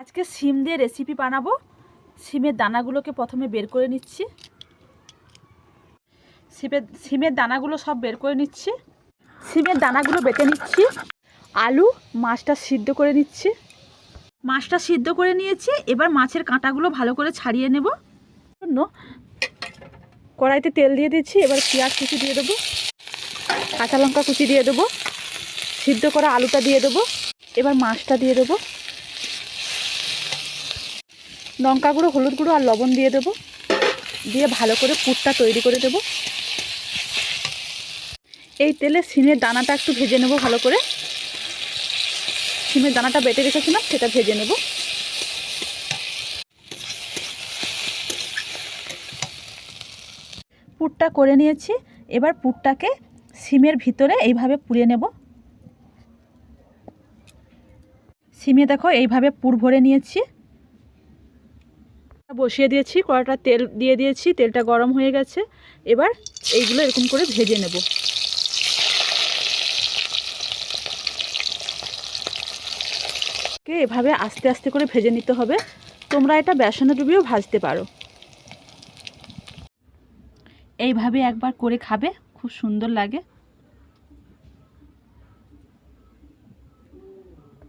আজকে সিম দিয়ে রেসিপি বানাবো। সিমের দানাগুলোকে প্রথমে বের করে নিচ্ছি। সিমের দানাগুলো সব বের করে নিচ্ছি। সিমের দানাগুলো বেটে নিচ্ছি। আলু মাছটা সিদ্ধ করে নিচ্ছি। মাছটা সিদ্ধ করে নিয়েছি। এবার মাছের কাঁটাগুলো ভালো করে ছাড়িয়ে নেব। জন্য কড়াইতে তেল দিয়ে দিচ্ছি। এবার পেঁয়াজ কুচি দিয়ে দেবো, কাঁচা লঙ্কা কুচি দিয়ে দেবো, সিদ্ধ করা আলুটা দিয়ে দেবো। এবার মাছটা দিয়ে দেবো, লঙ্কা গুঁড়ো, হলুদ গুঁড়ো আর লবণ দিয়ে দেবো। দিয়ে ভালো করে পুরটা তৈরি করে দেবো। এই তেলে সিমের দানাটা একটু ভেজে নেব ভালো করে। সিমের দানাটা বেটে রেখেছিলাম, সেটা ভেজে নেব। পুরটা করে নিয়েছি। এবার পুরটাকে সিমের ভিতরে এইভাবে পুড়ে নেব। সিমে দেখো এইভাবে পুর ভরে নিয়েছি। বসিয়ে দিয়েছি, কড়াটা তেল দিয়ে দিয়েছি, তেলটা গরম হয়ে গেছে। এবার এইগুলো এরকম করে ভেজে নেব। এভাবে আস্তে আস্তে করে ভেজে নিতে হবে। তোমরা এটা বেসনে ডুবিয়েও ভাজতে পারো। এইভাবে একবার করে খাবে, খুব সুন্দর লাগে।